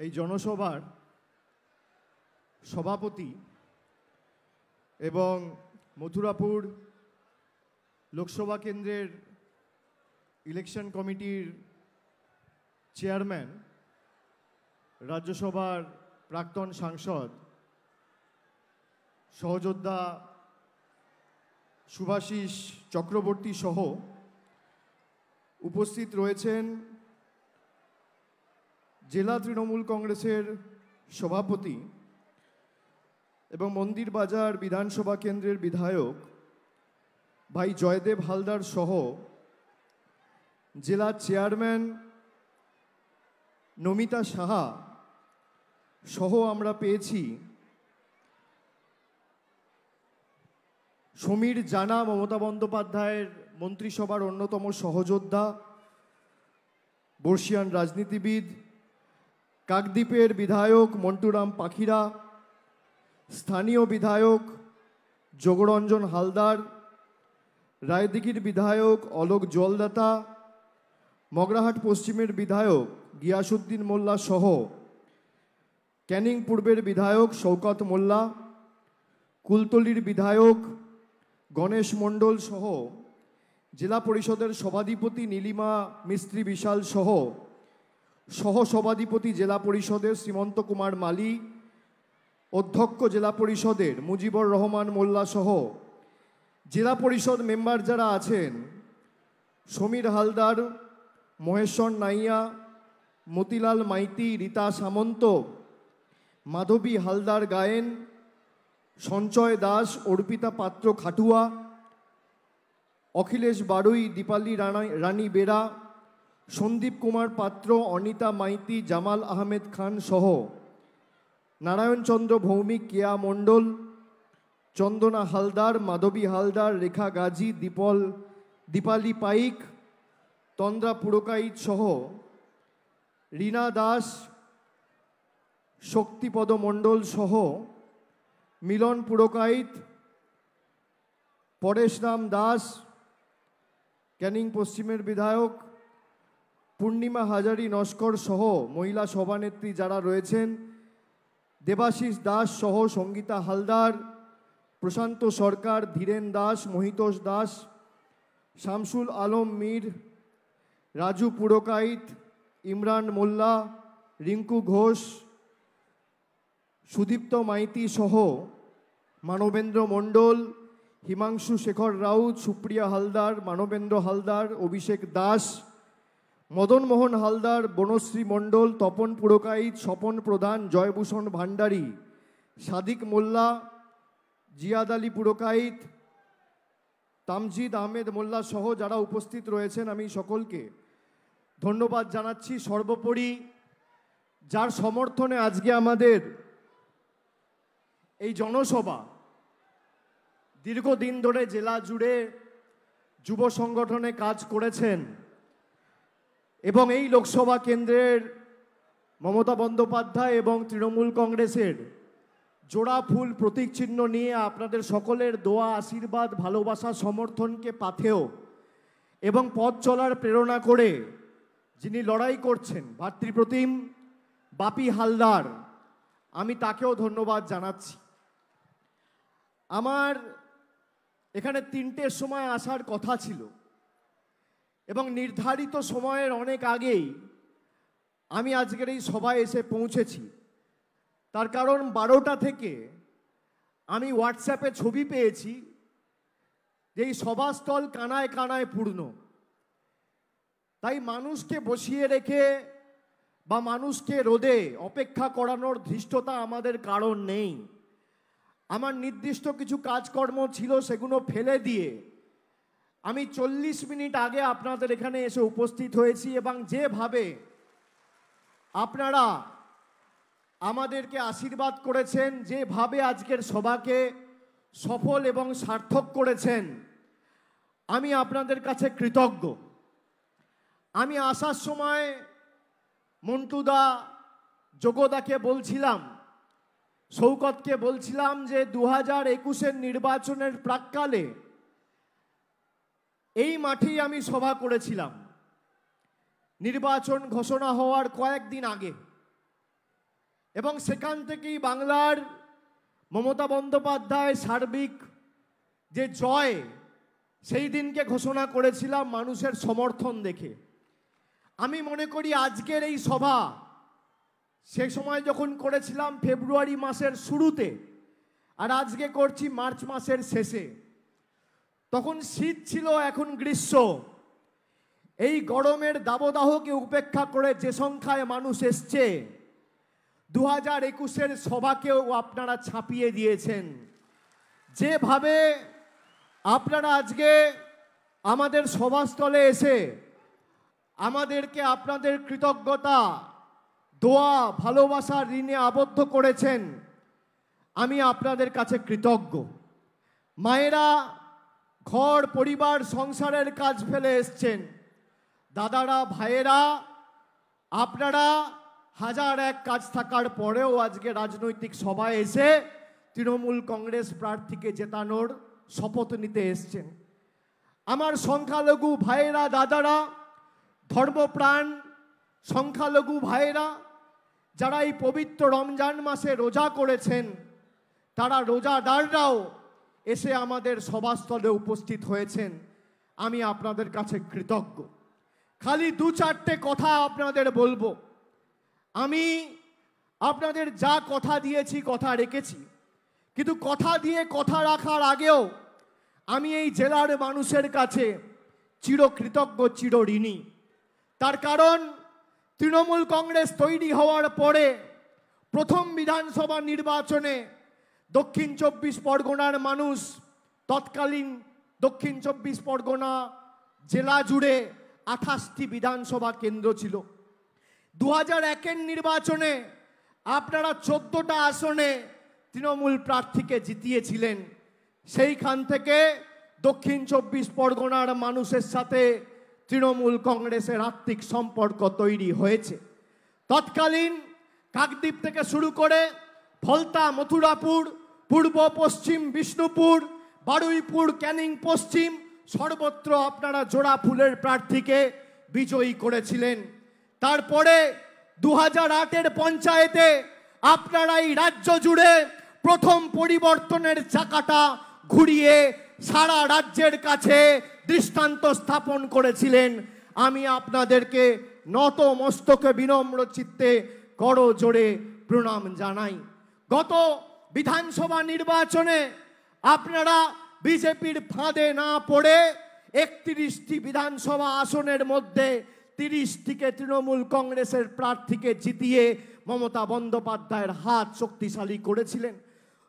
এই জনসভার সভাপতি এবং মথুরাপুর লোকসভা কেন্দ্রের ইলেকশন কমিটির চেয়ারম্যান, রাজ্যসভার প্রাক্তন সাংসদ সহযোদ্ধা শুভাশিস চক্রবর্তী সহ উপস্থিত রয়েছেন জেলা তৃণমূল কংগ্রেসের সভাপতি এবং মন্দির বাজার বিধানসভা কেন্দ্রের বিধায়ক ভাই জয়দেব হালদার সহ জেলা চেয়ারম্যান নমিতা সাহা সহ আমরা পেয়েছি সমীর জানা, মমতা বন্দ্যোপাধ্যায়ের মন্ত্রিসভার অন্যতম সহযোদ্ধা, বর্ষিয়ান রাজনীতিবিদ, কাকদ্বীপের বিধায়ক মন্টুরাম পাখিরা, স্থানীয় বিধায়ক যোগরঞ্জন হালদার, রায়দিঘির বিধায়ক অলোক জলদাতা, মগরাহাট পশ্চিমের বিধায়ক গিয়াসুদ্দিন মোল্লা সহ ক্যানিং পূর্বের বিধায়ক শওকত মোল্লা, কুলতলির বিধায়ক গণেশ মণ্ডল সহ জেলা পরিষদের সভাধিপতি নীলিমা মিস্ত্রি বিশাল সহ সহসভাধিপতি জেলা পরিষদের শ্রীমন্ত কুমার মালি, অধ্যক্ষ জেলা পরিষদের মুজিবুর রহমান মোল্লা সহ জেলা পরিষদ মেম্বার যারা আছেন সমীর হালদার, মহেশ্বর নাইয়া, মতিলাল মাইতি, রীতা সামন্ত, মাধবী হালদার গায়েন, সঞ্চয় দাস, অর্পিতা পাত্র খাটুয়া, অখিলেশ বাড়ুই, দীপালি রানী বেরা, সন্দীপ কুমার পাত্র, অনিতা মাইতি, জামাল আহমেদ খান সহ নারায়ণচন্দ্র ভৌমিক, কেয়া মণ্ডল, চন্দনা হালদার, মাধবী হালদার, রেখা গাজী, দীপালি পাইক, তন্দ্রা পুরকাইত সহ রীনা দাস, শক্তিপদ মণ্ডল সহ মিলন পুরকাইত, পরেশরাম দাস, ক্যানিং পশ্চিমের বিধায়ক পূর্ণিমা হাজারি নস্কর সহ মহিলা সভানেত্রী যারা রয়েছেন, দেবাশিস দাস সহ সঙ্গীতা হালদার, প্রশান্ত সরকার, ধীরেন দাস, মহিতোষ দাস, শামসুল আলম মীর, রাজু পুরকাইত, ইমরান মোল্লা, রিঙ্কু ঘোষ, সুদীপ্ত মাইতি সহ মানবেন্দ্র মণ্ডল, হিমাংশু শেখর রাউত, সুপ্রিয়া হালদার, মানবেন্দ্র হালদার, অভিষেক দাস, মদন মোহন হালদার, বনশ্রী মণ্ডল, তপন পুরকাইত, স্বপন প্রধান, জয়ভূষণ ভান্ডারী, সাদিক মোল্লা, জিয়াদ আলী পুরকাইত, তামজিদ আহমেদ মোল্লা সহ যারা উপস্থিত রয়েছেন আমি সকলকে ধন্যবাদ জানাচ্ছি। সর্বোপরি যার সমর্থনে আজকে আমাদের এই জনসভা, দীর্ঘদিন ধরে জেলা জুড়ে যুব সংগঠনে কাজ করেছেন এবং এই লোকসভা কেন্দ্রের মমতা বন্দ্যোপাধ্যায় এবং তৃণমূল কংগ্রেসের জোড়া ফুল প্রতীক চিহ্ন নিয়ে আপনাদের সকলের দোয়া, আশীর্বাদ, ভালোবাসা, সমর্থনকে পাথেয় এবং পথ চলার প্রেরণা করে যিনি লড়াই করছেন ভাতৃপ্রতিম বাপি হালদার, আমি তাকেও ধন্যবাদ জানাচ্ছি। আমার এখানে 3টের সময় আসার কথা ছিল এবং নির্ধারিত সময়ের অনেক আগেই আমি আজকের এই সভায় এসে পৌঁছেছি। তার কারণ 12টা থেকে আমি হোয়াটসঅ্যাপে ছবি পেয়েছি যে এই সভাস্থল কানায় কানায় পূর্ণ। তাই মানুষকে বসিয়ে রেখে বা মানুষকে রোদে অপেক্ষা করানোর ধৃষ্টতা আমাদের কারণ নেই। আমার নির্দিষ্ট কিছু কাজকর্ম ছিল, সেগুলো ফেলে দিয়ে আমি 40 মিনিট আগে আপনাদের এখানে এসে উপস্থিত হয়েছি এবং যেভাবে আপনারা আমাদেরকে আশীর্বাদ করেছেন, যেভাবে আজকের সভাকে সফল এবং সার্থক করেছেন, আমি আপনাদের কাছে কৃতজ্ঞ। আমি আসার সময় মন্টুদা, যোগদাকে বলছিলাম, শওকতকে বলছিলাম যে 2021-এর নির্বাচনের প্রাক্কালে এই মাঠেই আমি সভা করেছিলাম নির্বাচন ঘোষণা হওয়ার কয়েকদিন আগে। এবং সেখান থেকেই বাংলার মমতা বন্দ্যোপাধ্যায় সার্বিক যে জয় সেই দিনকে ঘোষণা করেছিলাম মানুষের সমর্থন দেখে। আমি মনে করি আজকের এই সভা সে সময় যখন করেছিলাম ফেব্রুয়ারি মাসের শুরুতে, আর আজকে করছি মার্চ মাসের শেষে, তখন শীত ছিল, এখন গ্রীষ্ম। এই গরমের দাবদাহকে উপেক্ষা করে যে সংখ্যায় মানুষ এসছে, 2021-এর সভাকেও আপনারা ছাপিয়ে দিয়েছেন। যেভাবে আপনারা আজকে আমাদের সভাস্থলে এসে আমাদেরকে আপনাদের কৃতজ্ঞতা, দোয়া, ভালোবাসার ঋণে আবদ্ধ করেছেন, আমি আপনাদের কাছে কৃতজ্ঞ। মায়েরা ঘর পরিবার সংসারের কাজ ফেলে এসছেন, দাদারা ভাইয়েরা আপনারা হাজার এক কাজ থাকার পরেও আজকে রাজনৈতিক সভায় এসে তৃণমূল কংগ্রেস প্রার্থীকে জেতানোর শপথ নিতে এসছেন। আমার সংখ্যালঘু ভাইয়েরা, দাদারা, ধর্মপ্রাণ সংখ্যালঘু ভাইয়েরা যারা এই পবিত্র রমজান মাসে রোজা করেছেন, তারা রোজাদাররাও এসে আমাদের সভাস্থলে উপস্থিত হয়েছেন। আমি আপনাদের কাছে কৃতজ্ঞ। খালি দু চারটে কথা আপনাদের বলবো। আমি আপনাদের যা কথা দিয়েছি কথা রেখেছি, কিন্তু কথা দিয়ে কথা রাখার আগেও আমি এই জেলার মানুষের কাছে চিরকৃতজ্ঞ, চিরঋণী। তার কারণ তৃণমূল কংগ্রেস তৈরি হওয়ার পরে প্রথম বিধানসভা নির্বাচনে দক্ষিণ 24 পরগনার মানুষ, তৎকালীন দক্ষিণ 24 পরগনা জেলা জুড়ে 28টি বিধানসভা কেন্দ্র ছিল। 2001-এর নির্বাচনে আপনারা 14টা আসনে তৃণমূল প্রার্থীকে জিতিয়েছিলেন। সেইখান থেকে দক্ষিণ 24 পরগনার মানুষের সাথে তৃণমূল কংগ্রেসের আত্মিক সম্পর্ক তৈরি হয়েছে। তৎকালীন কাকদ্বীপ থেকে শুরু করে ফলতা, মথুরাপুর, পূর্ব পশ্চিম বিষ্ণুপুর, বারুইপুর, ক্যানিং পশ্চিম, সর্বত্র আপনারা জোড়া ফুলের প্রার্থীকে বিজয়ী করেছিলেন। তারপরে 2008-এর পঞ্চায়েতে আপনারা এই রাজ্য জুড়ে প্রথম পরিবর্তনের চাকাটা ঘুরিয়ে সারা রাজ্যের কাছে দৃষ্টান্ত স্থাপন করেছিলেন। আমি আপনাদেরকে নত মস্তকে বিনম্র চিত্তে করজোড়ে প্রণাম জানাই। গত বিধানসভা নির্বাচনে আপনারা বিজেপির ফাঁদে না পড়ে 31টি বিধানসভা আসনের মধ্যে 30টিকে তৃণমূল কংগ্রেসের প্রার্থীকে জিতিয়ে মমতা বন্দ্যোপাধ্যায়ের হাত শক্তিশালী করেছিলেন।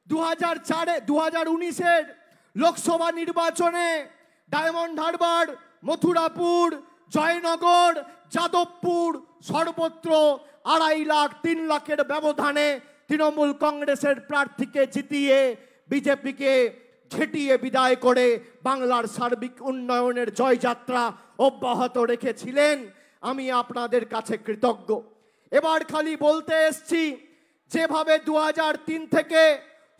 2019-এর লোকসভা নির্বাচনে ডায়মন্ড হারবার, মথুরাপুর, জয়নগর, যাদবপুর সর্বত্র 2.5 লাখ 3 লাখের ব্যবধানে তৃণমূল কংগ্রেসের প্রার্থীকে জিতিয়ে বিজেপিকে ঝেঁটিয়ে বিদায় করে বাংলার সার্বিক উন্নয়নের জয়যাত্রা অব্যাহত রেখেছিলেন। আমি আপনাদের কাছে কৃতজ্ঞ। এবার খালি বলতে এসছি, যেভাবে 2003 থেকে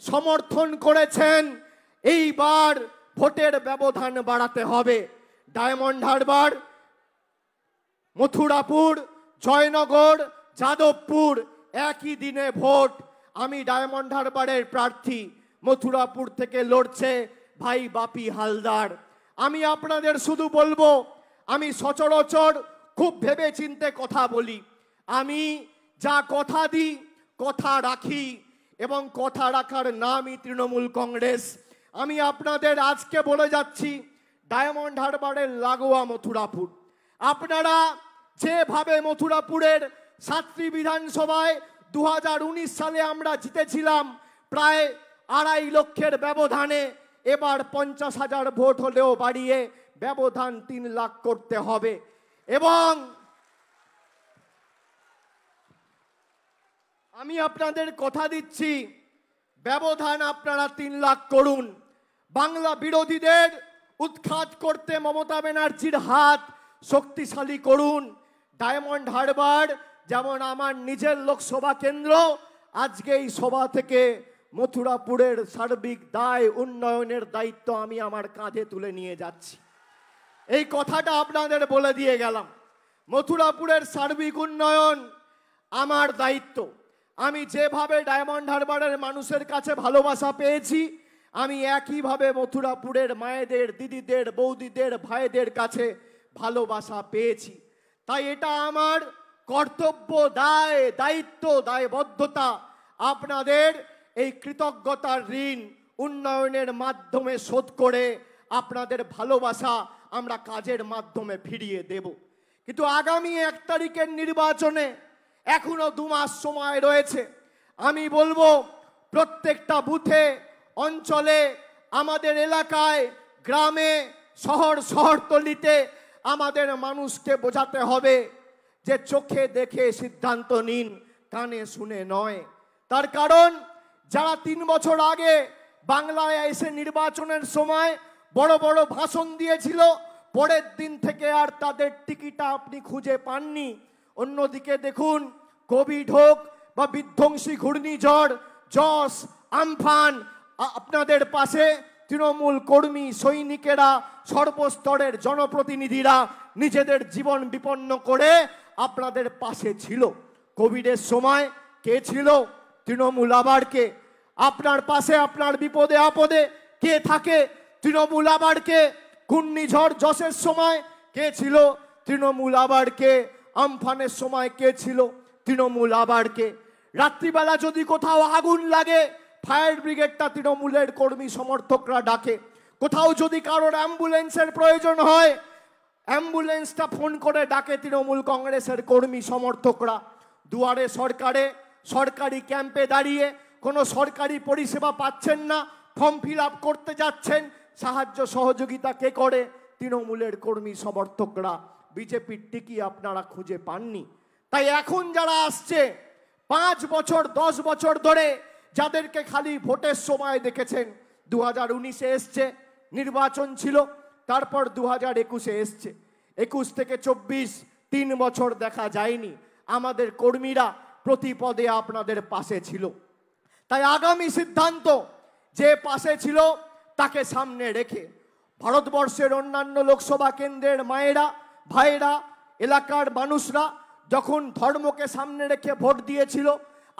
সমর্থন করেছেন, এইবার ভোটের ব্যবধান বাড়াতে হবে। ডায়মন্ড হারবার, মথুরাপুর, জয়নগর, যাদবপুর একই দিনে ভোট। আমি ডায়মন্ড হারবারের প্রার্থী, মথুরাপুর থেকে লড়ছে ভাই বাপি হালদার। আমি আপনাদের শুধু বলবো, আমি সচরাচর খুব ভেবে চিন্তে কথা বলি। আমি যা কথা দিই কথা রাখি, এবং কথা রাখার নামই তৃণমূল কংগ্রেস। আমি আপনাদের আজকে বলে যাচ্ছি, ডায়মন্ড হারবারের লাগোয়া মথুরাপুর, আপনারা যেভাবে মথুরাপুরের 7টি বিধানসভায় 2019 সালে আমরা জিতেছিলাম প্রায় 2.5 লক্ষের ব্যবধানে, এবার 50,000 ভোট হলেও বাড়িয়ে ব্যবধান 3 লাখ করতে হবে। এবং আমি আপনাদের কথা দিচ্ছি, ব্যবধান আপনারা 3 লাখ করুন। বাংলা বিরোধীদের উৎখাত করতে মমতা ব্যানার্জির হাত শক্তিশালী করুন। ডায়মন্ড হারবার যেমন আমার নিজের লোকসভা কেন্দ্র, আজকে এই সভা থেকে মথুরাপুরের সার্বিক দায়, উন্নয়নের দায়িত্ব আমি আমার কাঁধে তুলে নিয়ে যাচ্ছি। এই কথাটা আপনাদের বলে দিয়ে গেলাম। মথুরাপুরের সার্বিক উন্নয়ন আমার দায়িত্ব। আমি যেভাবে ডায়মন্ড হারবারের মানুষের কাছে ভালোবাসা পেয়েছি, আমি একইভাবে মথুরাপুরের মায়েদের, দিদিদের, বৌদিদের, ভাইদের কাছে ভালোবাসা পেয়েছি। তাই এটা আমার কর্তব্য, দায়, দায়িত্ব, দায়বদ্ধতা আপনাদের এই কৃতজ্ঞতার ঋণ উন্নয়নের মাধ্যমে শোধ করে আপনাদের ভালোবাসা আমরা কাজের মাধ্যমে ফিরিয়ে দেব। কিন্তু আগামী 1 তারিখের নির্বাচনে এখনো 2 মাস সময় রয়েছে। আমি বলবো প্রত্যেকটা বুথে, অঞ্চলে, আমাদের এলাকায়, গ্রামে, শহরতলিতে আমাদের মানুষকে বোঝাতে হবে যে চোখে দেখে সিদ্ধান্ত নিন, কানে শুনে নয়। তার কারণ যারা 3 বছর আগে বাংলায় এসে নির্বাচনের সময় বড় বড় ভাষণ দিয়েছিল, পরের দিন থেকে আর তাদের টিকিটা আপনি খুঁজে পাননি। অন্যদিকে দেখুন, কোভিড হোক বা বিধ্বংসী ঘূর্ণিঝড়, যশ, আমফান, আপনাদের পাশে তৃণমূল কর্মী, সৈনিকেরা, সর্বস্তরের জনপ্রতিনিধিরা নিজেদের জীবন বিপন্ন করে আপনাদের পাশে ছিল। কোভিডের সময় কে ছিল? তৃণমূল। আবার কে? আপনার পাশে আপনার বিপদে আপদে কে থাকে? তৃণমূল। আবার কে? ঘূর্ণিঝড় যশের সময় কে ছিল? তৃণমূল। আবার কে? আমফানের সময় কে ছিল? তৃণমূল। আবার কে? রাত্রিবেলা যদি কোথাও আগুন লাগে, ফায়ার ব্রিগেডটা তৃণমূলের কর্মী সমর্থকরা ডাকে। কোথাও যদি কারোর অ্যাম্বুলেন্সের প্রয়োজন হয়, অ্যাম্বুলেন্সটা ফোন করে ডাকে তৃণমূল কংগ্রেসের কর্মী সমর্থকরা। দুয়ারে সরকারে, সরকারি ক্যাম্পে দাঁড়িয়ে কোনো সরকারি পরিষেবা পাচ্ছেন না, ফর্ম ফিল আপ করতে যাচ্ছেন, সাহায্য সহযোগিতা কে করে? তৃণমূলের কর্মী সমর্থকরা। বিজেপির টিকি আপনারা খুঁজে পাননি। তাই এখন যারা আসছে 5 বছর 10 বছর ধরে, যাদেরকে খালি ভোটের সময় দেখেছেন, 2019-এ এসছে, নির্বাচন ছিল, তারপর 2021-এ এসছে, 21 থেকে 24 3 বছর দেখা যায়নি। আমাদের কর্মীরা প্রতি পদে আপনাদের পাশে ছিল। তাই আগামী সিদ্ধান্ত যে পাশে ছিল তাকে সামনে রেখে ভারতবর্ষের অন্যান্য লোকসভা কেন্দ্রের মায়েরা, ভাইয়েরা, এলাকার মানুষরা যখন ধর্মকে সামনে রেখে ভোট দিয়েছিল,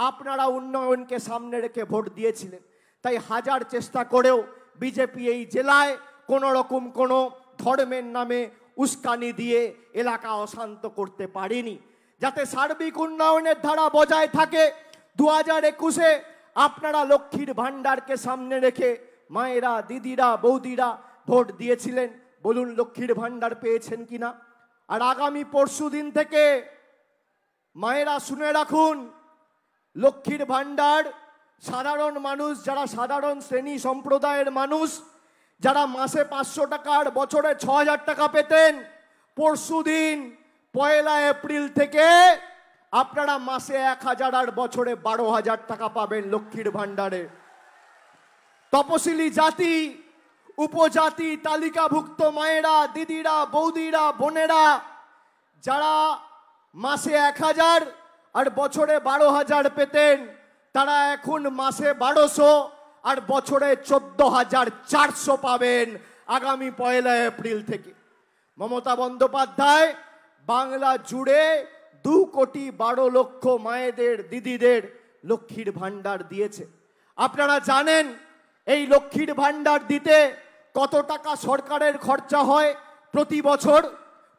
আপনারা উন্নয়নকে সামনে রেখে ভোট দিয়েছিলেন। তাই হাজার চেষ্টা করেও বিজেপি এই জেলায় কোনো রকম কোনো ধর্মের নামে উস্কানি দিয়ে এলাকা অশান্ত করতে পারেনি। যাতে সার্বিক উন্নয়নের ধারা বজায় থাকে, 2021-এ আপনারা লক্ষ্মীর ভাণ্ডারকে সামনে রেখে মায়েরা, দিদিরা, বৌদিরা ভোট দিয়েছিলেন। বলুন লক্ষ্মীর ভাণ্ডার পেয়েছেন কিনা? আর আগামী পরশু দিন থেকে মায়েরা শুনে রাখুন, লক্ষ্মীর ভাণ্ডার সাধারণ মানুষ, যারা সাধারণ শ্রেণী সম্প্রদায়ের মানুষ, যারা মাসে 500 টাকা আর বছরে 6000 টাকা পেতেন, পরশু দিন 1 এপ্রিল থেকে আপনারা মাসে 1000 আর বছরে 12,000 টাকা পাবেন লক্ষ্মীর ভাণ্ডারে। তপশিলি জাতি, উপজাতি, তালিকাভুক্ত মায়েরা, দিদিরা, বৌদিরা, বোনেরা যারা মাসে 1000 আর বছরে 12,000 পেতেন, তারা এখন মাসে 1200 আর বছরে 14,400 পাবেন আগামী 1 এপ্রিল থেকে। মমতা বন্দ্যোপাধ্যায় বাংলা জুড়ে 2,12,00,000 মায়েদের, দিদিদের লক্ষ্মীর ভাণ্ডার দিয়েছে। আপনারা জানেন এই লক্ষ্মীর ভাণ্ডার দিতে কত টাকা সরকারের খরচা হয় প্রতি বছর?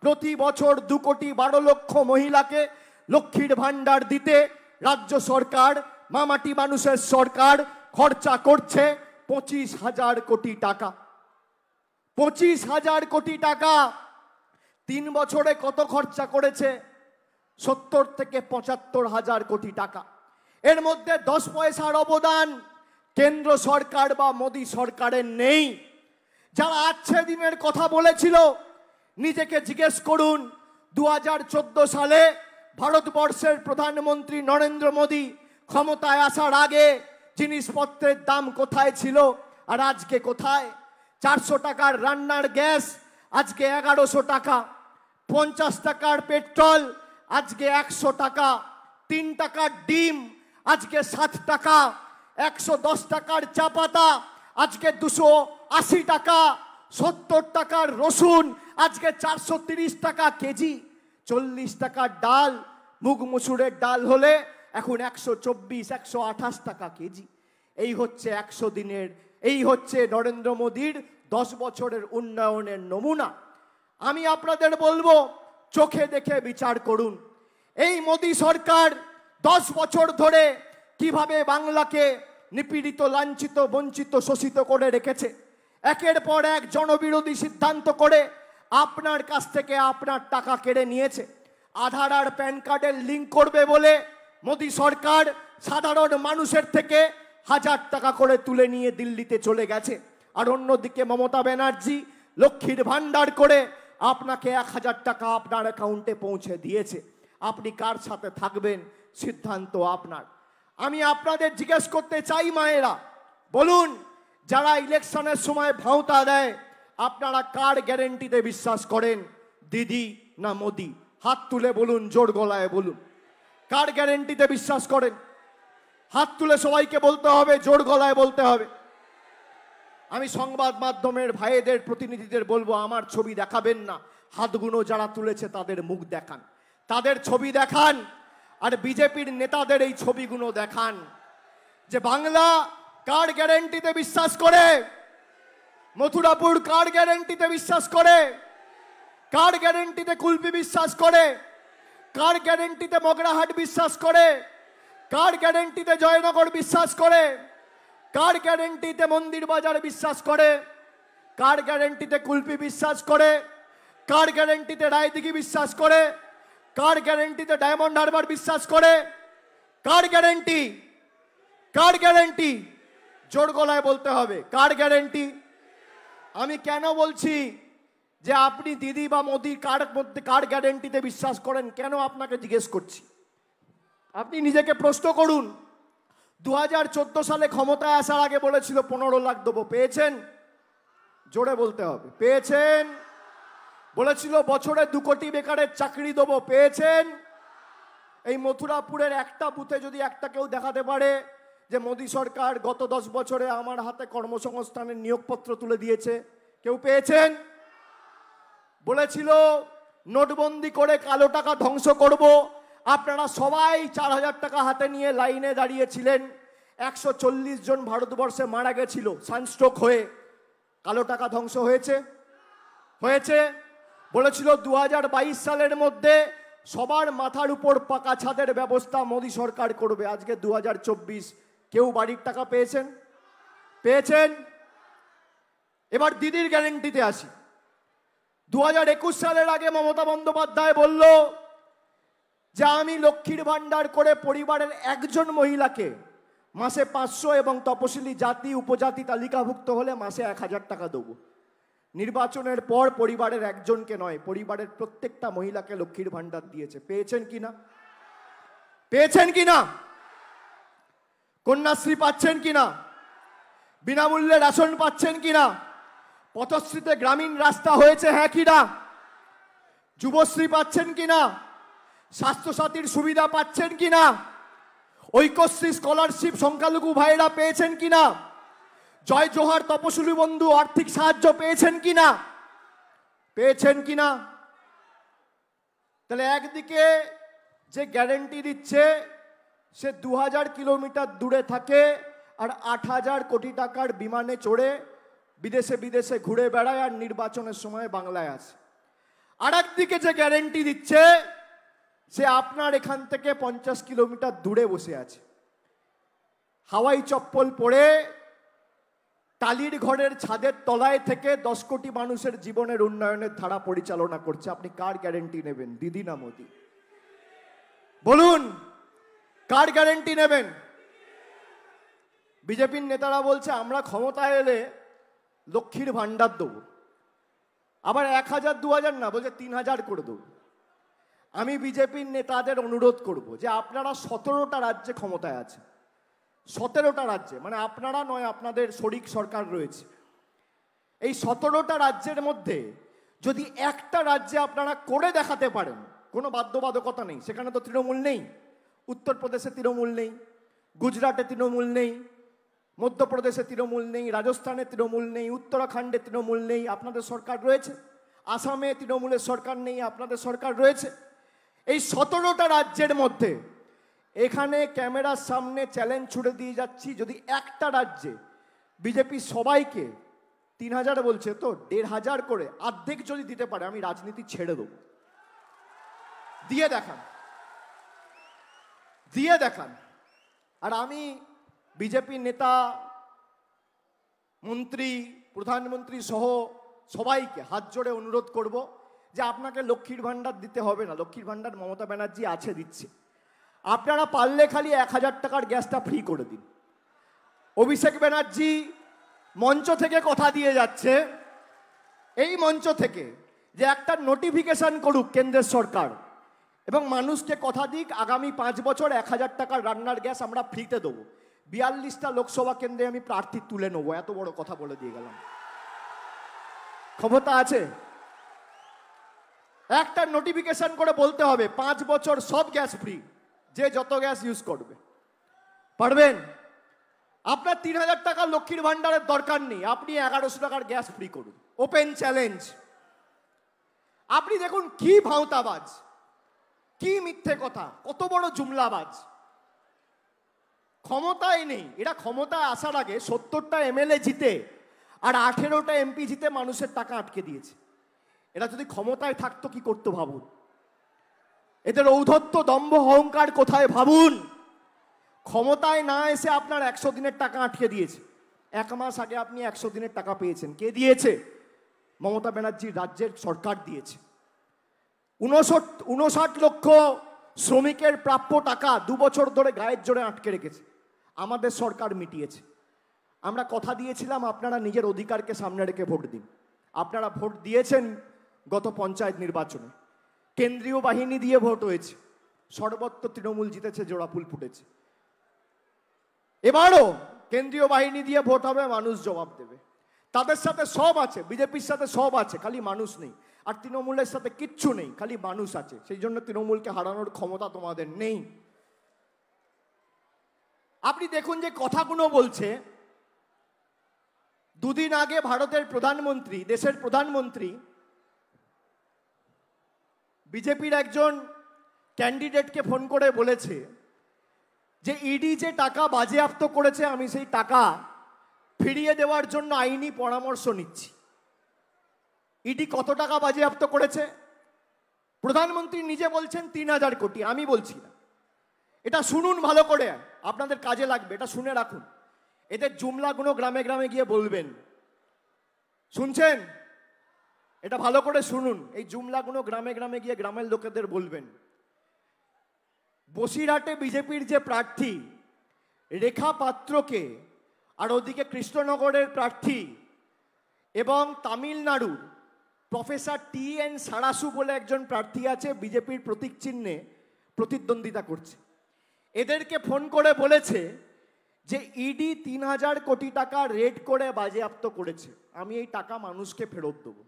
প্রতি বছর 2,12,00,000 মহিলাকে লক্ষ্মীর ভাণ্ডার দিতে রাজ্য সরকার, মামাটি মানুষের সরকার খরচা করছে 25,000 কোটি টাকা। 25,000 কোটি টাকা 3 বছরে কত খরচা করেছে? 70 থেকে 75,000 কোটি টাকা। এর মধ্যে 10 পয়সার অবদান কেন্দ্র সরকার বা মোদী সরকারের নেই। যারা আছে দিনের কথা বলেছিল, নিজেকে জিজ্ঞেস করুন 2014 সালে ভারতবর্ষের প্রধানমন্ত্রী নরেন্দ্র মোদী ক্ষমতায় আসার আগে জিনিসপত্রের দাম কোথায় ছিল আর আজকে কোথায়? 400 টাকার রান্নার গ্যাস আজকে 1100 টাকা, 50 টাকার পেট্রোল আজকে 100 টাকা, 3 টাকার ডিম আজকে 7 টাকা, 110 টাকার চা পাতা আজকে 280 টাকা, 70 টাকার রসুন আজকে 430 টাকা কেজি, 40 টাকার ডাল, মুগ মুসুরের ডাল হলে এখন 124, 128 টাকা কেজি। এই হচ্ছে 100 দিনের, এই হচ্ছে নরেন্দ্র মোদীর 10 বছরের উন্নয়নের নমুনা। আমি আপনাদের বলবো, চোখে দেখে বিচার করুন। এই মোদী সরকার 10 বছর ধরে কিভাবে বাংলাকে নিপীড়িত, লাঞ্ছিত, বঞ্চিত, শোষিত করে রেখেছে। একের পর এক জনবিরোধী সিদ্ধান্ত করে আপনার কাছ থেকে আপনার টাকা কেড়ে নিয়েছে। আধার আর প্যান কার্ডের লিঙ্ক করবে বলে মোদী সরকার সাধারণ মানুষের থেকে 1000 টাকা করে তুলে নিয়ে দিল্লিতে চলে গেছে। আর অন্যদিকে মমতা ব্যানার্জি লক্ষ্মীর ভান্ডার করে আপনাকে 1000 টাকা আপনার অ্যাকাউন্টে পৌঁছে দিয়েছে। আপনি কার সাথে থাকবেন সিদ্ধান্ত আপনার। আমি আপনাদের জিজ্ঞেস করতে চাই, মায়েরা বলুন, যারা ইলেকশনের সময় ভাওতা দেয়, আপনারা কার গ্যারেন্টিতে বিশ্বাস করেন, দিদি না মোদি? হাত তুলে বলুন, জোর গলায় বলুন, কার গ্যারেন্টিতে বিশ্বাস করেন? হাত তুলে সবাইকে বলতে হবে, জোর গলায় বলতে হবে। আমি সংবাদ মাধ্যমের ভাইদের, প্রতিনিধিদের বলবো, আমার ছবি দেখাবেন না, হাতগুলো যারা তুলেছে তাদের মুখ দেখান, তাদের ছবি দেখান। আর বিজেপির নেতাদের এই ছবিগুলো দেখান যে বাংলা কার গ্যারেন্টিতে বিশ্বাস করে, মথুরাপুর কার গ্যারেন্টিতে বিশ্বাস করে, কার গ্যারেন্টিতে কুলপি বিশ্বাস করে, কার গ্যারেন্টিতে মগরাহাট বিশ্বাস করে, কার গ্যারেন্টিতে জয়নগর বিশ্বাস করে, কার গ্যারেন্টিতে মন্দির বাজার বিশ্বাস করে, কার গ্যারেন্টিতে কুলপি বিশ্বাস করে, কার গ্যারেন্টিতে রায়দিঘি বিশ্বাস করে, কার গ্যারেন্টিতে ডায়মন্ড হারবার বিশ্বাস করে, কার গ্যারেন্টি, কার গ্যারেন্টি? জোর গলায় বলতে হবে, কার গ্যারেন্টি? আমি কেন বলছি যে আপনি দিদি বা মোদি কার মধ্যে কার গ্যারেন্টিতে বিশ্বাস করেন, কেন আপনাকে জিজ্ঞেস করছি। আপনি নিজেকে প্রশ্ন করুন। 2014 সালে ক্ষমতায় আসার আগে বলেছিল 15 লাখ দেবো, পেয়েছেন? জোরে বলতে হবে, পেয়েছেন? বলেছিল বছরে 2 কোটি বেকারের চাকরি দেবো, পেয়েছেন? এই মথুরাপুরের একটা বুথে যদি একটা কেউ দেখাতে পারে যে মোদী সরকার গত 10 বছরে আমার হাতে কর্মসংস্থানের নিয়োগপত্র তুলে দিয়েছে, কেউ পেয়েছেন? বলেছিল নোটবন্দি করে কালো টাকা ধ্বংস করব, আপনারা সবাই 4000 টাকা হাতে নিয়ে লাইনে দাঁড়িয়েছিলেন। 140 জন ভারতবর্ষে মারা গেছিল সানস্ট্রোক হয়ে। কালো টাকা ধ্বংস হয়েছে? হয়েছে। বলেছিল 2022 সালের মধ্যে সবার মাথার উপর পাকা ছাদের ব্যবস্থা মোদী সরকার করবে। আজকে 2024, কেউ বাড়ির টাকা পেয়েছেন? পেয়েছেন? এবার দিদির গ্যারেন্টিতে আসি। 2021 সালের আগে মমতা বন্দ্যোপাধ্যায় বলল যে আমি লক্ষ্মীর ভান্ডার করে পরিবারের একজন মহিলাকে মাসে 500 এবং তপশিলি জাতি উপজাতি তালিকাভুক্ত হলে মাসে 1000 টাকা দেবো। নির্বাচনের পর পরিবারের একজনকে নয়, পরিবারের প্রত্যেকটা মহিলাকে লক্ষ্মীর ভান্ডার দিয়েছে। পেয়েছেন কিনা? পেয়েছেন কিনা? কন্যাশ্রী পাচ্ছেন কিনা? বিনামূল্যে রেশন পাচ্ছেন কিনা? পথশ্রীতে গ্রামীণ রাস্তা হয়েছে, হ্যাঁ কিনা? যুবশ্রী পাচ্ছেন কিনা? স্বাস্থ্যসাথীর সুবিধা পাচ্ছেন কিনা? ঐক্যশ্রী স্কলারশিপ সংখ্যালঘু ভাইরা পেয়েছেন কিনা? জয় জোহার তপশিলি বন্ধু আর্থিক সাহায্য পেয়েছেন কিনা? পেয়েছেন কিনা? তাহলে একদিকে যে গ্যারেন্টি দিচ্ছে সে 2000 কিলোমিটার দূরে থাকে আর 8000 কোটি টাকার বিমানে চড়ে বিদেশে বিদেশে ঘুরে বেড়ায় আর নির্বাচনের সময় বাংলায় আসে। আর একদিকে যে গ্যারেন্টি দিচ্ছে সে আপনার এখান থেকে 50 কিলোমিটার দূরে বসে আছে, হাওয়াই চপ্পল পরে টালির ঘরের ছাদের তলায় থেকে 10 কোটি মানুষের জীবনের উন্নয়নের ধারা পরিচালনা করছে। আপনি কার গ্যারেন্টি নেবেন, দিদি না মোদি? বলুন, কার গ্যারেন্টি নেবেন? বিজেপির নেতারা বলছে আমরা ক্ষমতায় এলে লক্ষ্মীর ভান্ডার দেবো, আবার 1000 2000 না, বলছে 3000 করে দেবো। আমি বিজেপির নেতাদের অনুরোধ করব যে আপনারা 17টা রাজ্যে ক্ষমতায় আছে, 17টা রাজ্যে, মানে আপনারা নয়, আপনাদের শরিক সরকার রয়েছে। এই 17টা রাজ্যের মধ্যে যদি একটা রাজ্যে আপনারা করে দেখাতে পারেন, কোনো বাধ্যবাধকতা নেই, সেখানে তো তৃণমূল নেই, উত্তরপ্রদেশে তৃণমূল নেই, গুজরাটে তৃণমূল নেই, মধ্যপ্রদেশে তৃণমূল নেই, রাজস্থানে তৃণমূল নেই, উত্তরাখণ্ডে তৃণমূল নেই, আপনাদের সরকার রয়েছে। আসামে তৃণমূলের সরকার নেই, আপনাদের সরকার রয়েছে। এই 17টা রাজ্যের মধ্যে এখানে ক্যামেরার সামনে চ্যালেঞ্জ ছুড়ে দিয়ে যাচ্ছি, যদি একটা রাজ্যে বিজেপি সবাইকে 3000 বলছে তো 1500 করে অর্ধেক যদি দিতে পারে, আমি রাজনীতি ছেড়ে দেবো। দিয়ে দেখান, দিয়ে দেখান। আর আমি বিজেপি নেতা, মন্ত্রী, প্রধানমন্ত্রী সহ সবাইকে হাত জোড়ে অনুরোধ করব যে আপনাকে লক্ষ্মীর ভাণ্ডার দিতে হবে না। লক্ষ্মীর ভাণ্ডার মমতা ব্যানার্জি আছে, দিচ্ছে। আপনারা পারলে খালি 1000 টাকার গ্যাসটা ফ্রি করে দিন। অভিষেক ব্যানার্জি মঞ্চ থেকে কথা দিয়ে যাচ্ছে, এই মঞ্চ থেকে, যে একটা নোটিফিকেশন করুক কেন্দ্রের সরকার এবং মানুষকে কথা দিক আগামী 5 বছর 1000 টাকার রান্নার গ্যাস আমরা ফ্রিতে দেবো। 42টা লোকসভা কেন্দ্রে আমি প্রার্থী তুলে নেবো, এত বড় কথা বলে দিয়ে গেলাম। ক্ষমতা আছে, একটা নোটিফিকেশন করে বলতে হবে 5 বছর সব গ্যাস ফ্রি, যে যত গ্যাস ইউজ করবে। পারবেন? আপনার 3000 টাকা লক্ষ্মীর ভান্ডারের দরকার নেই, আপনি 1100 টাকার গ্যাস ফ্রি করুন। Open challenge. আপনি দেখুন কি ভাঁওতাবাজ, কি মিথ্যে কথা, কত বড় জুমলাবাজ। ক্ষমতায় নেই, এরা ক্ষমতায় আসার আগে 70টা এমএলএ জিতে আর 18টা এমপি জিতে মানুষের টাকা আটকে দিয়েছে। এরা যদি ক্ষমতায় থাকতো কি করতো ভাবুন। এদের ঔদ্ধত্য, দম্ভ, অহংকার কোথায় ভাবুন। ক্ষমতায় না এসে আপনার 100 দিনের টাকা আটকে দিয়েছে। 1 মাস আগে আপনি 100 দিনের টাকা পেয়েছেন। কে দিয়েছে? মমতা ব্যানার্জির রাজ্যের সরকার দিয়েছে। 59 লক্ষ শ্রমিকের প্রাপ্য টাকা 2 বছর ধরে গায়ের জোরে আটকে রেখেছে, আমাদের সরকার মিটিয়েছে। আমরা কথা দিয়েছিলাম আপনারা নিজের অধিকারকে সামনে রেখে ভোট দিন। আপনারা ভোট দিয়েছেন গত পঞ্চায়েত নির্বাচনে, কেন্দ্রীয় বাহিনী দিয়ে ভোট হয়েছে, সর্বত্র তৃণমূল জিতেছে, জোড়াফুল ফুটেছে। এবারও কেন্দ্রীয় বাহিনী দিয়ে ভোট হবে, মানুষ জবাব দেবে। তাদের সাথে সব আছে, বিজেপির সাথে সব আছে, খালি মানুষ নেই। আর তৃণমূলের সাথে কিচ্ছু নেই, খালি মানুষ আছে। সেই জন্য তৃণমূলকে হারানোর ক্ষমতা তোমাদের নেই। আপনি দেখুন যে কথাগুলো বলছে। 2 দিন আগে ভারতের প্রধানমন্ত্রী, দেশের প্রধানমন্ত্রী, বিজেপির একজন ক্যান্ডিডেটকে ফোন করে বলেছে যে ইডি যে টাকা বাজেয়াপ্ত করেছে, আমি সেই টাকা ফিরিয়ে দেওয়ার জন্য আইনি পরামর্শ নিচ্ছি। ইডি কত টাকা বাজেয়াপ্ত করেছে? প্রধানমন্ত্রী নিজে বলছেন 3000 কোটি। আমি বলছি না, এটা শুনুন ভালো করে, আপনাদের কাজে লাগবে, এটা শুনে রাখুন। এদের জুমলাগুলো গ্রামে গ্রামে গিয়ে বলবেন। শুনছেন? এটা ভালো করে শুনুন। এই জুমলাগুলো গ্রামে গ্রামে গিয়ে গ্রামের লোকেদের বলবেন। বসিরহাটে বিজেপির যে প্রার্থী রেখা পাত্রকে, আর ওদিকে কৃষ্ণনগরের প্রার্থী এবং তামিলনাড়ুর প্রফেসর TN সারাসু বলে একজন প্রার্থী আছে, বিজেপির প্রতীক চিহ্নে প্রতিদ্বন্দ্বিতা করছে। এদেরকে ফোন করে বলেছে যে ইডি 3000 কোটি টাকা রেড করে বাজেয়াপ্ত করেছে, আমি এই টাকা মানুষকে ফেরত দেবো।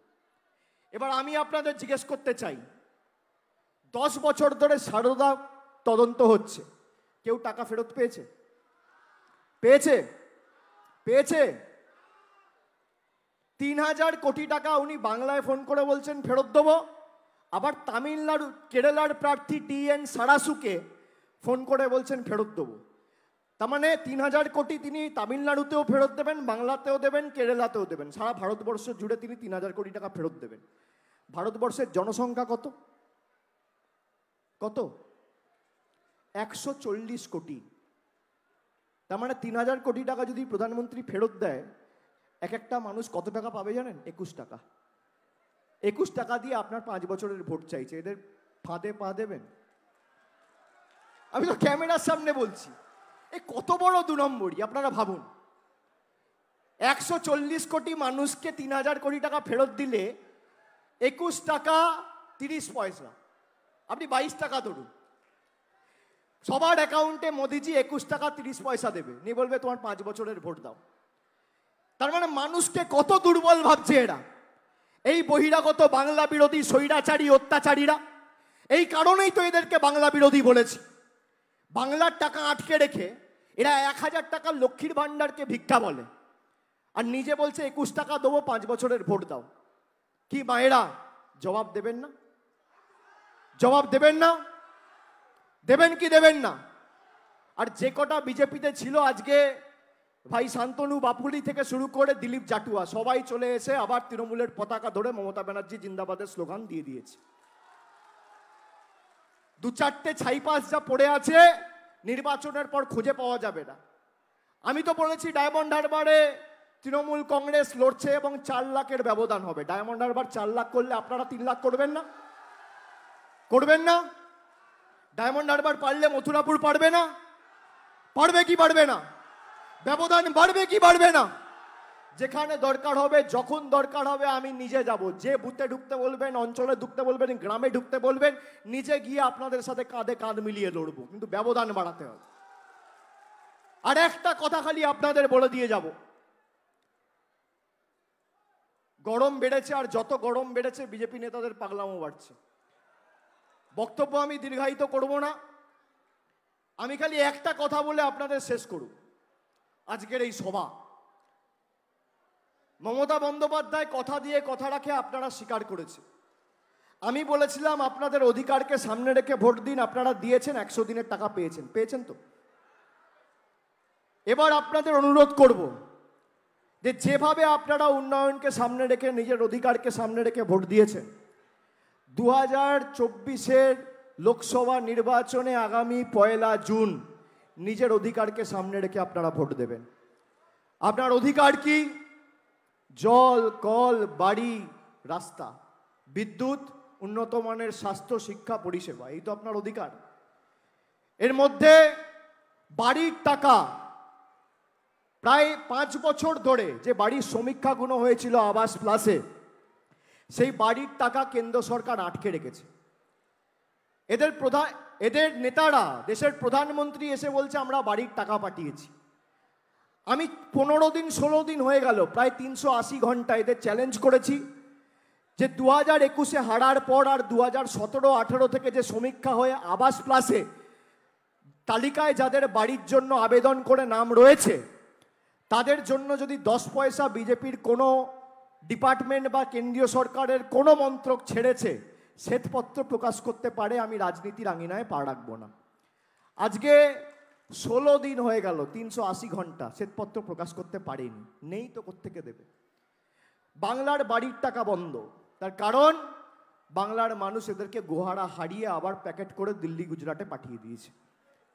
এবার আমি আপনাদের জিজ্ঞেস করতে চাই, 10 বছর ধরে সারদা তদন্ত হচ্ছে, কেউ টাকা ফেরত পেয়েছে? পেয়েছে? পেয়েছে? 3000 কোটি টাকা উনি বাংলায় ফোন করে বলছেন ফেরত দেবো, আবার তামিলনাড়ু, কেরালার প্রার্থী TN সারাসুকে ফোন করে বলছেন ফেরত দেবো। তার মানে 3000 কোটি তিনি তামিলনাড়ুতেও ফেরত দেবেন, বাংলাতেও দেবেন, কেরালাতেও দেবেন, সারা ভারতবর্ষ জুড়ে তিনি 3000 কোটি টাকা ফেরত দেবেন। ভারতবর্ষের জনসংখ্যা কত? কত? 140 কোটি। তার মানে 3000 কোটি টাকা যদি প্রধানমন্ত্রী ফেরত দেয়, এক একটা মানুষ কত টাকা পাবে জানেন? 21 টাকা। 21 টাকা দিয়ে আপনার 5 বছরের ভোট চাইছে। এদের ফাঁদে পা দেবেন? আমি তো ক্যামেরার সামনে বলছি, এ কত বড় 2 নম্বরই আপনারা ভাবুন। 140 কোটি মানুষকে 3000 কোটি টাকা ফেরত দিলে 21 টাকা 30 পয়সা, আপনি 22 টাকা ধরুন। সবার অ্যাকাউন্টে মোদিজি 21 টাকা 30 পয়সা দেবে, নিয়ে বলবে তোমার 5 বছরের ভোট দাও। তার মানে মানুষকে কত দুর্বল ভাবছে এরা, এই বহিরাগত বাংলা বিরোধী স্বৈরাচারী অত্যাচারীরা। এই কারণেই তো এদেরকে বাংলা বিরোধী বলেছি। বাংলার টাকা আটকে রেখে এরা 1000 টাকা লক্ষ্মীর ভাণ্ডারকে ভিক্ষা বলে, আর নিজে বলছে 21 টাকা দেবো, 5 বছরের ভোট দাও। কি মায়েরা জবাব দেবেন না? জবাব দেবেন না? দেবেন কি দেবেন না? আর যে কটা বিজেপিতে ছিল আজকে ভাই শান্তনু বাপুলি থেকে শুরু করে দিলীপ জাটুয়া সবাই চলে এসে আবার তৃণমূলের পতাকা ধরে মমতা ব্যানার্জি জিন্দাবাদের স্লোগান দিয়ে দিয়েছে। দু চারটে ছাইপাস যা পড়ে আছে নির্বাচনের পর খুঁজে পাওয়া যাবে না। আমি তো বলেছি ডায়মন্ড হারবারে তৃণমূল কংগ্রেস লড়ছে এবং 4 লাখের ব্যবধান হবে। ডায়মন্ড হারবার 4 লাখ করলে আপনারা 3 লাখ করবেন না? করবেন না? ডায়মন্ড হারবার পারলে মথুরাপুর পারবে না? পারবে কি পারবে না? ব্যবধান বাড়বে কি বাড়বে না? যেখানে দরকার হবে, যখন দরকার হবে আমি নিজে যাব। যে বুথে ঢুকতে বলবেন, অঞ্চলে ঢুকতে বলবেন, গ্রামে ঢুকতে বলবেন, নিজে গিয়ে আপনাদের সাথে কাঁধে কাঁধ মিলিয়ে লড়বো, কিন্তু ব্যবধান বাড়াতে হবে। আর একটা কথা খালি আপনাদের বলে দিয়ে যাব, গরম বেড়েছে, আর যত গরম বেড়েছে বিজেপি নেতাদের পাগলামো বাড়ছে। বক্তব্য আমি দীর্ঘায়িত করব না, আমি খালি একটা কথা বলে আপনাদের শেষ করব। আজকের এই সভা, মমতা বন্দ্যোপাধ্যায় কথা দিয়ে কথা রাখে, আপনারা স্বীকার করেছে। আমি বলেছিলাম আপনাদের অধিকারকে সামনে রেখে ভোট দিন, আপনারা দিয়েছেন, 100 দিনের টাকা পেয়েছেন তো। এবার আপনাদের অনুরোধ করব যে যেভাবে আপনারা উন্নয়নকে সামনে রেখে, নিজের অধিকারকে সামনে রেখে ভোট দিয়েছেন, 2024-এর লোকসভা নির্বাচনে আগামী 1 জুন নিজের অধিকারকে সামনে রেখে আপনারা ভোট দেবেন। আপনার অধিকার কি? জল, কল, বাড়ি, রাস্তা, বিদ্যুৎ, উন্নত মানের স্বাস্থ্য, শিক্ষা, পরিষেবা, এই তো আপনার অধিকার। এর মধ্যে বাড়ির টাকা প্রায় 5 বছর ধরে যে বাড়ির সমীক্ষাগুলো হয়েছিল আবাস প্লাসে, সেই বাড়ির টাকা কেন্দ্র সরকার আটকে রেখেছে। এদের নেতারা, দেশের প্রধানমন্ত্রী এসে বলছে আমরা বাড়ির টাকা পাঠিয়েছি। আমি 15 দিন 16 দিন হয়ে গেল, প্রায় 380 ঘন্টা এদের চ্যালেঞ্জ করেছি যে 2021-এ হারার পর আর 2017-18 থেকে যে সমীক্ষা হয়ে আবাস প্লাসে তালিকায় যাদের বাড়ির জন্য আবেদন করে নাম রয়েছে, তাদের জন্য যদি 10 পয়সা বিজেপির কোনো ডিপার্টমেন্ট বা কেন্দ্রীয় সরকারের কোনো মন্ত্রক ছেড়েছে, শ্বেতপত্র প্রকাশ করতে পারে, আমি রাজনীতির আঙিনায় পা রাখবো না। আজকে 16 দিন হয়ে গেল, 380 ঘন্টা শ্বেতপত্র প্রকাশ করতে পারেনি। নেই তো কোত্থেকে দেবে? বাংলার বাড়ির টাকা বন্ধ, তার কারণ বাংলার মানুষ এদেরকে গোহারা হারিয়ে আবার প্যাকেট করে দিল্লি গুজরাটে পাঠিয়ে দিয়েছে।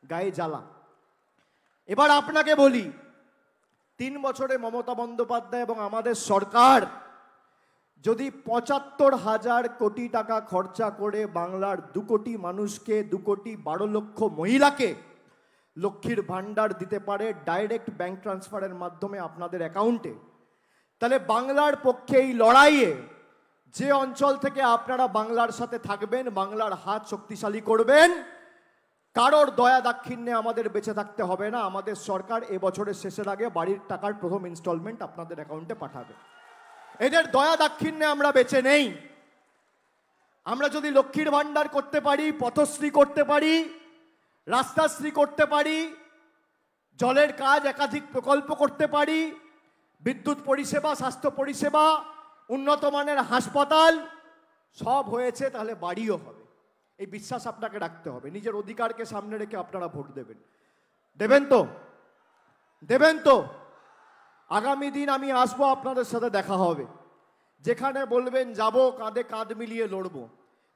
গায়ে জ্বালা। এবার আপনাকে বলি, 3 বছরে মমতা বন্দ্যোপাধ্যায় এবং আমাদের সরকার যদি 75,000 কোটি টাকা খরচা করে বাংলার 2 কোটি মানুষকে, 2 কোটি 12 লক্ষ মহিলাকে লক্ষ্মীর ভান্ডার দিতে পারে ডাইরেক্ট ব্যাংক ট্রান্সফারের মাধ্যমে আপনাদের অ্যাকাউন্টে, তাহলে বাংলার পক্ষে এই লড়াইয়ে যে অঞ্চল থেকে আপনারা বাংলার সাথে থাকবেন, বাংলার হাত শক্তিশালী করবেন, কারোর দয়া দাক্ষিণ্যে আমাদের বেঁচে থাকতে হবে না। আমাদের সরকার এবছরের শেষের আগে বাড়ির টাকার প্রথম ইনস্টলমেন্ট আপনাদের অ্যাকাউন্টে পাঠাবে। এদের দয়া দাক্ষিণ্যে আমরা বেঁচে নেই। আমরা যদি লক্ষ্মীর ভান্ডার করতে পারি, পথশ্রী করতে পারি, রাস্তাশ্রী করতে পারি, জলের কাজ একাধিক প্রকল্প করতে পারি, বিদ্যুৎ পরিষেবা, স্বাস্থ্য পরিষেবা, উন্নত মানের হাসপাতাল সব হয়েছে, তাহলে বাড়িও হবে। এই বিশ্বাস আপনাকে রাখতে হবে। নিজের অধিকারকে সামনে রেখে আপনারা ভোট দেবেন। দেবেন তো? দেবেন তো? আগামী দিন আমি আসবো, আপনাদের সাথে দেখা হবে। যেখানে বলবেন যাব, কাঁধে কাঁধ মিলিয়ে লড়বো।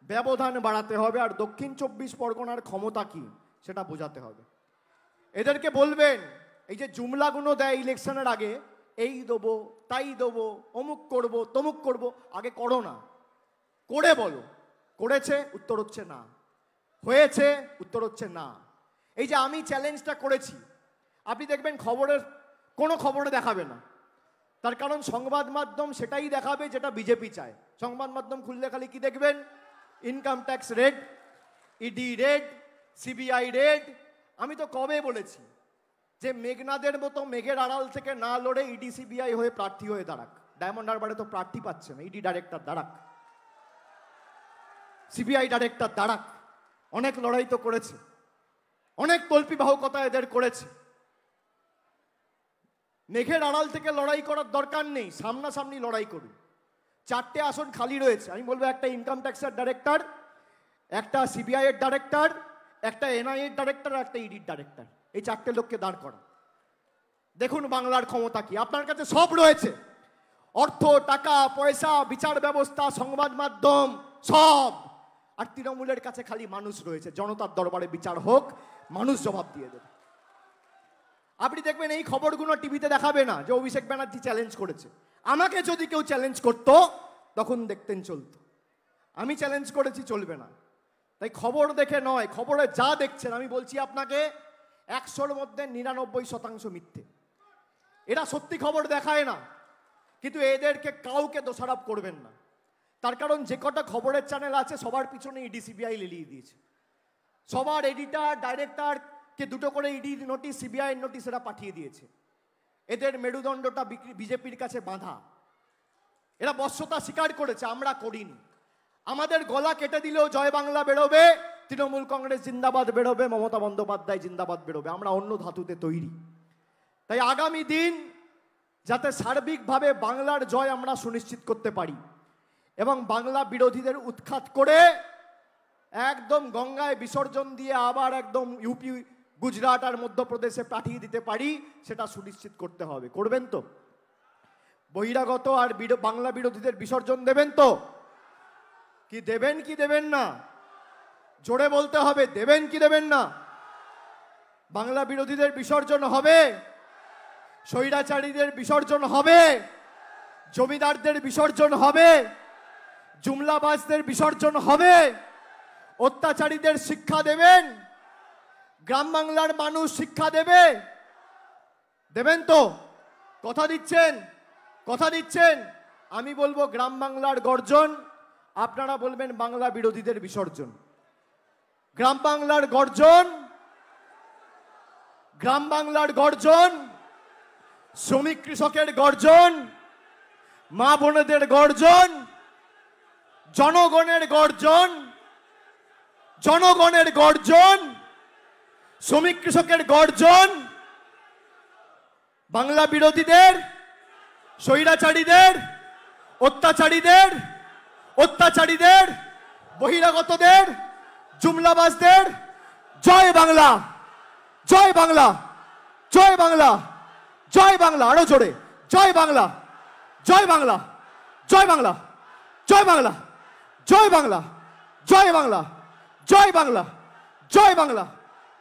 ব্যবধান বাড়াতে হবে, আর দক্ষিণ 24 পরগনার ক্ষমতা কি সেটা বোঝাতে হবে। এদেরকে বলবেন, এই যে জুমলাগুলো দেয় ইলেকশনের আগে, এই দেবো, তাই দেবো, অমুক করবো, তমুক করবো, আগে করো না, করে বলো। করেছে? উত্তর হচ্ছে না। হয়েছে? উত্তর হচ্ছে না। এই যে আমি চ্যালেঞ্জটা করেছি, আপনি দেখবেন খবরের কোনো খবরে দেখাবে না, তার কারণ সংবাদ মাধ্যম সেটাই দেখাবে যেটা বিজেপি চায়। সংবাদ মাধ্যম খুললে খালি কি দেখবেন? Income tax raid, ED raid, CBI raid. আমি তো কবে বলেছি যে মেঘনাদের মতো মেঘের আড়াল থেকে না লড়ে ইডি সিবিআই হয়ে প্রার্থী হয়ে দাঁড়াক। ডায়মন্ড হারবারে তো প্রার্থী পাচ্ছে না, ইডি ডাইরেক্টর দাঁড়াক, সিবিআই ডাইরেক্টর দাঁড়াক। অনেক লড়াই তো করেছে, অনেক তল্পি বাহকতা এদের করেছে। মেঘের আড়াল থেকে লড়াই করার দরকার নেই, সামনাসামনি লড়াই করুন। 4টে আসন খালি রয়েছে, আমি বলবো একটা ইনকাম ট্যাক্সের ডাইরেক্টর, একটা সিবিআই এর ডাইরেক্টর, একটা এনআই এর ডাইরেক্টর, একটা ইডির ডাইরেক্টর। এই চারটে লোককে দাঁড় করা। দেখুন বাংলার ক্ষমতা কি, আপনার কাছে সব রয়েছে, অর্থ, টাকা, পয়সা, বিচার ব্যবস্থা, সংবাদ মাধ্যম, সব। আর তৃণমূলের কাছে খালি মানুষ রয়েছে, জনতার দরবারে বিচার হোক, মানুষ জবাব দিয়ে দেবে। আপনি দেখবেন এই খবরগুলো টিভিতে দেখাবে না যে অভিষেক ব্যানার্জি চ্যালেঞ্জ করেছে। আমাকে যদি কেউ চ্যালেঞ্জ করতো তখন দেখতেন চলতো, আমি চ্যালেঞ্জ করেছি চলবে না। তাই খবর দেখে নয়, খবরে যা দেখছেন, আমি বলছি আপনাকে 100-র মধ্যে 99% মিথ্যে। এরা সত্যি খবর দেখায় না, কিন্তু এদেরকে কাউকে দোষারোপ করবেন না। তার কারণ যে কটা খবরের চ্যানেল আছে সবার পিছনে ইডি সিবিআই লেলিয়ে দিয়েছে, সবার এডিটর ডাইরেক্টরকে দুটো করে ইডি নোটিশ, সিবিআই নোটিশ এরা পাঠিয়ে দিয়েছে। এদের মেরুদণ্ডটা বিজেপির কাছে বাঁধা। এরা বশ্যতা স্বীকার করেছে, আমরা করিনি। আমাদের গলা কেটে দিলেও জয় বাংলা বেরোবে, তৃণমূল কংগ্রেস জিন্দাবাদ বেরোবে, মমতা বন্দ্যোপাধ্যায় জিন্দাবাদ বেরোবে। আমরা অন্য ধাতুতে তৈরি। তাই আগামী দিন যাতে সার্বিকভাবে বাংলার জয় আমরা সুনিশ্চিত করতে পারি এবং বাংলা বিরোধীদের উৎখাত করে একদম গঙ্গায় বিসর্জন দিয়ে আবার একদম ইউপি, গুজরাট আর মধ্যপ্রদেশে পাঠিয়ে দিতে পারি, সেটা সুনিশ্চিত করতে হবে। করবেন তো? বহিরাগত আর বাংলা বিরোধীদের বিসর্জন দেবেন তো? কি দেবেন কি দেবেন না? জোরে বলতে হবে, দেবেন কি দেবেন না? বাংলা বিরোধীদের বিসর্জন হবে, স্বৈরাচারীদের বিসর্জন হবে, জমিদারদের বিসর্জন হবে, জুমলাবাজদের বিসর্জন হবে, অত্যাচারীদের শিক্ষা দেবেন, গ্রাম বাংলার মানুষ শিক্ষা দেবে। দেবেন তো? কথা দিচ্ছেন? কথা দিচ্ছেন? আমি বলবো গ্রাম বাংলার গর্জন, আপনারা বলবেন বাংলা বিরোধীদের বিসর্জন। গ্রাম বাংলার গর্জন, গ্রাম বাংলার গর্জন, শ্রমিক কৃষকের গর্জন, মা বোনেদের গর্জন, জনগণের গর্জন, জনগণের গর্জন, শ্রমিক কৃষকের গর্জন, বাংলা বিরোধীদের, স্বৈরাচারীদের, অত্যাচারীদের, অত্যাচারীদের, বহিরাগতদের, জুমলাবাজদের। জয় বাংলা, জয় বাংলা, জয় বাংলা, জয় বাংলা। আরো জোরে, জয় বাংলা, জয় বাংলা, জয় বাংলা, জয় বাংলা, জয় বাংলা, জয় বাংলা, জয় বাংলা, জয় বাংলা।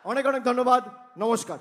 অনেক অনেক ধন্যবাদ, নমস্কার।